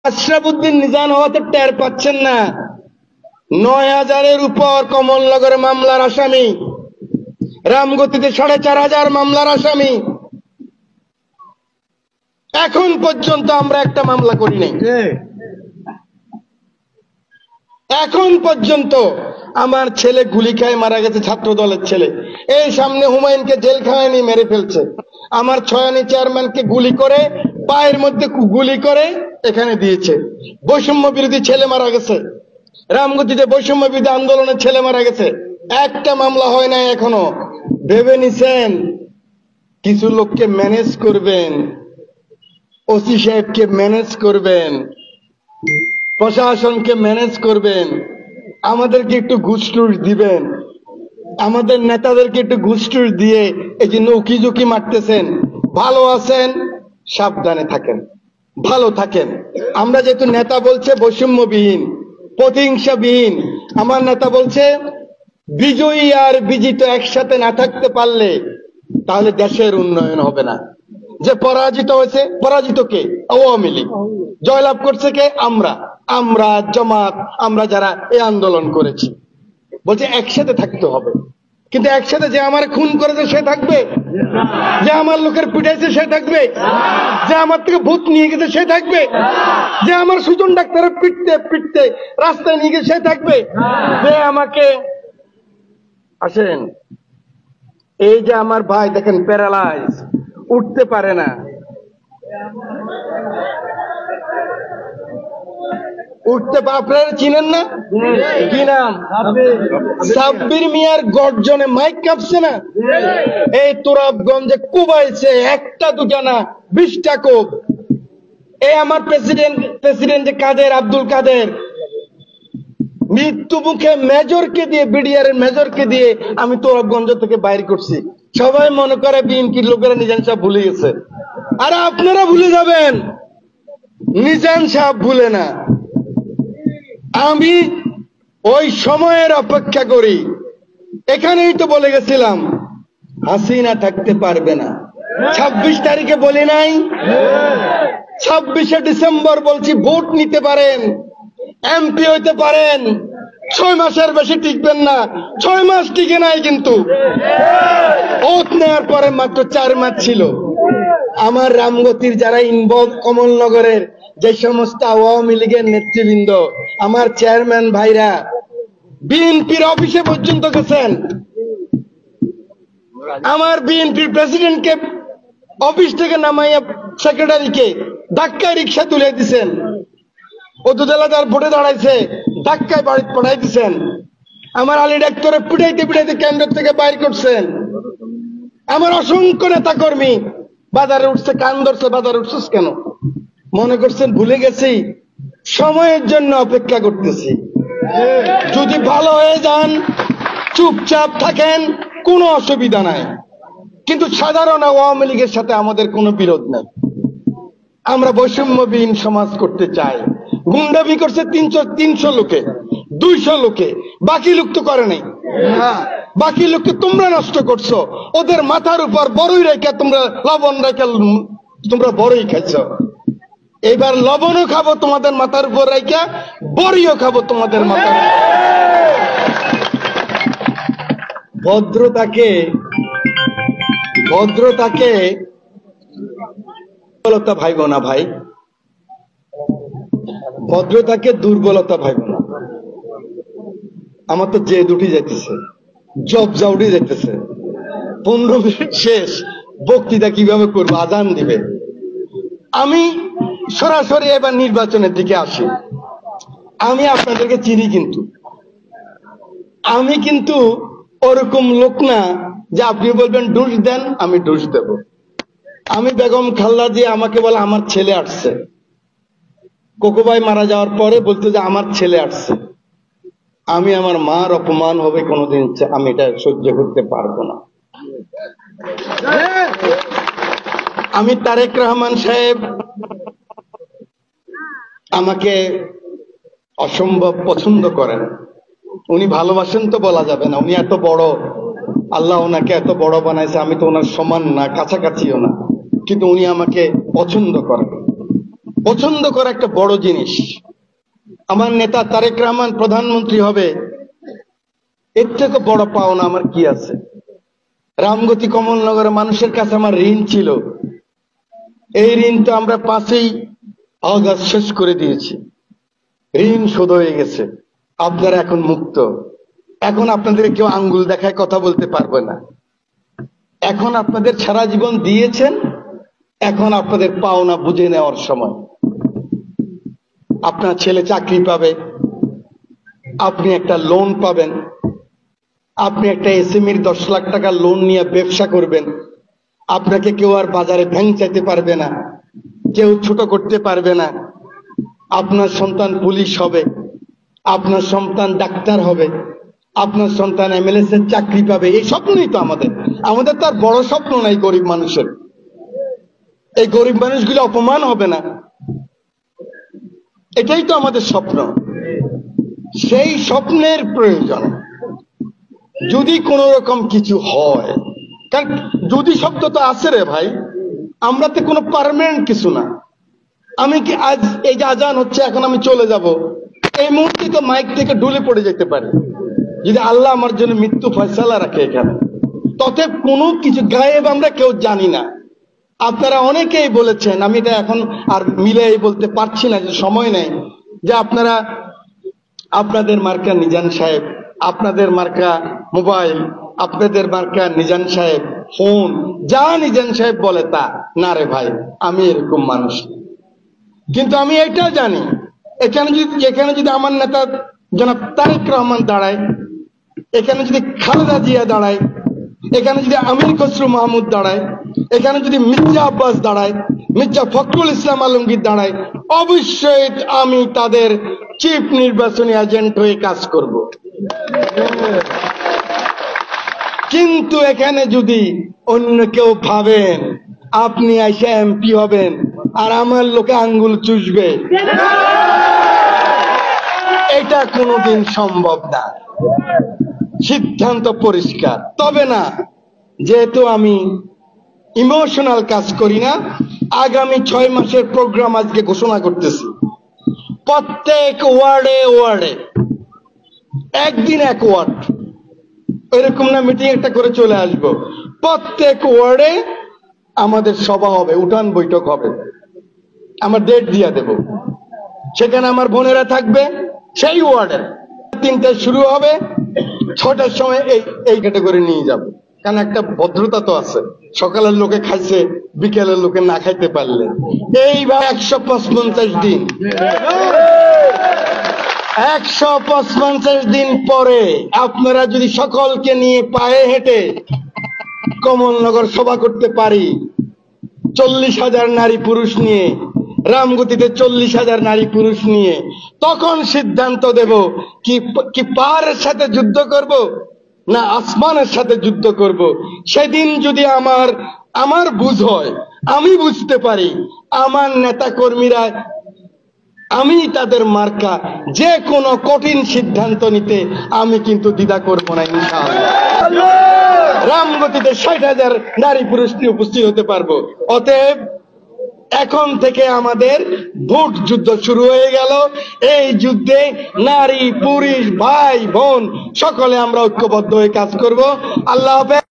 আশরাফুদ্দিন নিজান হওয়াতে টের পাচ্ছেন না। ৯,০০০-এর উপর কমলনগর মামলার আসামি, রামগতিতে ৪,৫০০ মামলার আসামি। এখন পর্যন্ত আমরা একটা মামলা করি নাই। এখন পর্যন্ত আমার ছেলে গুলি খায় মারা গেছে, ছাত্র দলের ছেলে। এই সামনে হুমায়ুনকে জেলখানায় নিয়ে মেরে ফেলছে। আমার ছয়ানি চেয়ারম্যানকে গুলি করে, পায়ের মধ্যে গুলি করে এখানে দিয়েছে। বৈষম্য বিরোধী ছেলে মারা গেছে, রামগতিতে বৈষম্য বিরোধী আন্দোলনের ছেলে মারা গেছে। একটা মামলা হয় নাই এখনো। ভেবে নিছেন কিছু লোককে ম্যানেজ করবেন, ওসি সাহেবকে ম্যানেজ করবেন, প্রশাসনকে ম্যানেজ করবেন, আমাদেরকে একটু ঘুষ-টুস দিবেন, আমাদের নেতাদেরকে একটু ঘুষ-টুস দিয়ে এই যে নৌকি ঝুঁকি মারতেছেন। ভালো আছেন, সাবধানে থাকেন, ভালো থাকেন। আমরা যেহেতু নেতা বলছে বৈষম্যবিহীন, প্রতিহিংসাবিহীন, আমার নেতা বলছে বিজয়ী আর বিজিত একসাথে না থাকতে পারলে তাহলে দেশের উন্নয়ন হবে না। যে পরাজিত হয়েছে, পরাজিত কে? আওয়ামী লীগ। জয়লাভ করছে কে? আমরা, আমরা জামাত, আমরা যারা এই আন্দোলন করেছি। বলছে একসাথে থাকতে হবে। কিন্তু একসাথে যে আমার খুন করেছে সে থাকবে? যে আমার লোকের পিটাইছে সে থাকবে? যে আমার থেকে ভূত নিয়ে গেছে সে থাকবে? যে আমার সুজন ডাক্তারের পিটতে পিটতে রাস্তায় নিয়ে গেছে সে থাকবে? যে আমাকে আসেন, এই যে আমার ভাই দেখেন প্যারালাইজ, উঠতে পারে না, উঠতে, আপনারা চিনেন না? কি নাম? সাব্বির মিয়ার গর্জনে মাইক কাঁপছে না? এই তুরাবগঞ্জে কুবাইছে একটা দুটা না, 20টা কোপ। এই আমার প্রেসিডেন্ট কাদের, আব্দুল কাদের, মৃত্যু মুখে মেজরকে দিয়ে, বিডিআর এর মেজরকে দিয়ে আমি তুরাবগঞ্জ থেকে বাইর করছি। সবাই মনে করে বিএনপির লোকেরা নিজান সাহেব ভুলে গেছে। আরে আপনারা ভুলে যাবেন, নিজান সাহেব ভুলে না। আমি ওই সময়ের অপেক্ষা করি। এখানেই তো বলে গেছিলাম হাসিনা থাকতে পারবে না। 26 তারিখে বলি নাই? 26শে ডিসেম্বর বলছি ভোট নিতে পারেন, এমপি হইতে পারেন, 6 মাসের বেশি টিকবেন না। 6 মাস টিকে নাই কিন্তু। ওত নেওয়ার পরে মাত্র 4 মাস ছিল। আমার রামগতির যারা ইনভলভ, কমলনগরের যে সমস্ত আওয়ামী লীগের নেতৃবৃন্দ, আমার চেয়ারম্যান ভাইরা বিএনপির অফিসে পর্যন্ত গেছেন। আমার বিএনপির প্রেসিডেন্টকে অফিস থেকে নামাইয়া সেক্রেটারিকে ধাক্কায় রিক্সা তুলে দিচ্ছেন। উপজেলা যার ভোটে দাঁড়াইছে ধাক্কায় বাড়ি পাঠাই দিচ্ছেন। আমার আলী ডাক্তারে পিটাইতে পিটাইতে কেন্দ্র থেকে বাইর করছেন। আমার অসংখ্য নেতা কর্মী বাজারে উঠছে, কান ধরছে, বাজারে উঠছিস কেন? মনে করছেন ভুলে গেছি? সময়ের জন্য অপেক্ষা করতেছি। যদি ভালো হয়ে যান, চুপচাপ থাকেন, কোনো অসুবিধা নাই। কিন্তু সাধারণ আওয়ামী লীগের সাথে আমাদের কোনো বিরোধ নেই। আমরা বৈষম্যবিহীন সমাজ করতে চাই। গুন্ডামি করছে 300 লোকে, 200 লোকে, বাকি লোক তো করে নাই। বাকি লোককে তোমরা নষ্ট করছো। ওদের মাথার উপর বড়ই রেখা, তোমরা লবণ রেখা, তোমরা বড়ই খাইছ। এবার লবণও খাবো তোমাদের মাথার উপর রেখা, বড়িও খাবো তোমাদের মাথার। ভদ্রতাকে দুর্বলতা ভাইব না ভাই, ভদ্রতাকে দুর্বলতা ভাইব না। আমার তো যে দুটি যেতেছে, জব জাউডি যেতেছে। 15 মিনিট শেষ, বক্তৃতা কিভাবে করবো? আজান দিবে। আমি সরাসরি এবার নির্বাচনের দিকে আসি। আমি আপনাদেরকে চিনি, কিন্তু আমি কিন্তু ওরকম লোক না যে আপনি বলবেন ডোজ দেন আমি ডোজ দেব। আমি বেগম খালেদা জিয়া আমাকে বলে আমার ছেলে আসছে, কোকো ভাই মারা যাওয়ার পরে বলতে যে আমার ছেলে আসছে। আমি আমার মার অপমান হবে কোনোদিন, আমি এটা সহ্য করতে পারবো না। আমি তারেক রহমান সাহেব আমাকে অসম্ভব পছন্দ করেন। উনি ভালোবাসেন তো বলা যাবে না, উনি এত বড়, আল্লাহ ওনাকে এত বড় বানাইছে। আমি তো ওনার সমান না, কাছাকাছিও না, কিন্তু উনি আমাকে পছন্দ করেন। পছন্দ করা একটা বড় জিনিস। আমার নেতা তারেক রহমান প্রধানমন্ত্রী হবে, এর থেকে বড় পাওনা আমার কি আছে? রামগতি কমলনগরের মানুষের কাছে আমার ঋণ ছিল, এই ঋণ তো আমরা 5ই আগস্ট শেষ করে দিয়েছি। ঋণ শোধ হয়ে গেছে, আপনারা এখন মুক্ত। এখন আপনাদের কেউ আঙ্গুল দেখায় কথা বলতে পারবে না। এখন আপনাদের সারা জীবন দিয়েছেন, এখন আপনাদের পাওনা বুঝে নেওয়ার সময়। আপনার ছেলে চাকরি পাবে, আপনি একটা লোন পাবেন, আপনি একটা এসএমইর 10 লাখ টাকা লোন নিয়ে ব্যবসা করবেন। আপনাকে কেউ আর বাজারে ভ্যাং চাইতে পারবে না, কেউ ছোট করতে পারবে না। আপনার সন্তান পুলিশ হবে, আপনার সন্তান ডাক্তার হবে, আপনার সন্তান এমএলএস এর চাকরি পাবে। এই স্বপ্নই তো আমাদের। আমাদের তো আর বড় স্বপ্ন নাই গরিব মানুষের। এই গরিব মানুষগুলো অপমান হবে না, এটাই তো আমাদের স্বপ্ন। সেই স্বপ্নের প্রয়োজন যদি কোন রকম কিছু হয়, কারণ যদি শব্দ তো আছে রে ভাই, আমরা তো কোনো পার্মানেন্ট কিছু না। আমি কি আজ এই যে আজান হচ্ছে, এখন আমি চলে যাব, এই মুহূর্তে তো মাইক থেকে ঢুলে পড়ে যেতে পারে যদি আল্লাহ আমার জন্য মৃত্যু ফয়সালা রাখে এখানে। ততএব কোনো কিছু গায়েব আমরা কেউ জানি না। আপনারা অনেকেই বলেছেন, আমি এটা এখন আর মিলাই বলতে পারছি না, যে সময় নেই, যে আপনারা আপনাদের মার্কা নিজান সাহেব, আপনাদের মার্কা মোবাইল, আপনাদের মার্কা নিজান সাহেব ফোন, যা নিজান সাহেব বলে তা না। রে ভাই, আমি এরকম মানুষ। কিন্তু আমি এটা জানি, এখানে যদি আমার নেতা জনাব তারেক রহমান দাঁড়ায়, এখানে যদি খালেদা জিয়া দাঁড়ায়, এখানে যদি আমির খসরু মাহমুদ দাঁড়ায়, এখানে যদি মির্জা আব্বাস দাঁড়ায়, মির্জা ফখরুল ইসলাম আলমগীর দাঁড়ায়, অবশ্যই আমি তাদের চিফ নির্বাচনী এজেন্ট হয়ে কাজ করব। কিন্তু এখানে যদি অন্য কেউ ভাবেন আপনি এসে এমপি হবেন আর আমার লোকে আঙ্গুল চুষবে, এটা কোনোদিন সম্ভব না। সিদ্ধান্ত পরিষ্কার। তবে না, যেহেতু আমি ইমোশনাল কাজ করি না, আগামী 6 মাসের প্রোগ্রাম আজকে ঘোষণা করতেছি। প্রত্যেক ওয়ার্ডে ওয়ার্ডে একদিন এক ওয়ার্ড, এরকম না মিটিং একটা করে চলে আসব, প্রত্যেক ওয়ার্ডে আমাদের সভা হবে, উঠান বৈঠক হবে। আমার ডেট দিয়ে দেব, সেখানে আমার বোনেরা থাকবে। সেই ওয়ার্ডে 3টায় শুরু হবে, 6টার সময় এই ক্যাটাগরি নিয়ে যাব। কারণ একটা ভদ্রতা তো আছে, সকালের লোকে খাইছে, বিকেলের লোকে না খাইতে পারলে। এইবার 155 দিন, 155 দিন পরে আপনারা যদি সকলকে নিয়ে পায়ে হেঁটে কমলনগর সভা করতে পারি, 40,000 নারী পুরুষ নিয়ে, রামগতিতে 40,000 নারী পুরুষ নিয়ে, তখন সিদ্ধান্ত দেব কি পাহাড়ের সাথে যুদ্ধ করব না আসমানের সাথে যুদ্ধ করব। সেদিন যদি আমার বুঝ হয়, আমি বুঝতে পারি আমার নেতা কর্মীরা, আমি তাদের মার্কা, যে কোনো কঠিন সিদ্ধান্ত নিতে আমি কিন্তু দ্বিধা করব না ইনশাআল্লাহ। রামগতিতে 60,000 নারী পুরুষ নিয়ে উপস্থিত হতে পারবো। অতএব এখন থেকে আমাদের ভোট যুদ্ধ শুরু হয়ে গেল। এই যুদ্ধে নারী পুরুষ ভাই বোন সকলে আমরা ঐক্যবদ্ধ হয়ে কাজ করব। আল্লাহ হাফেজ।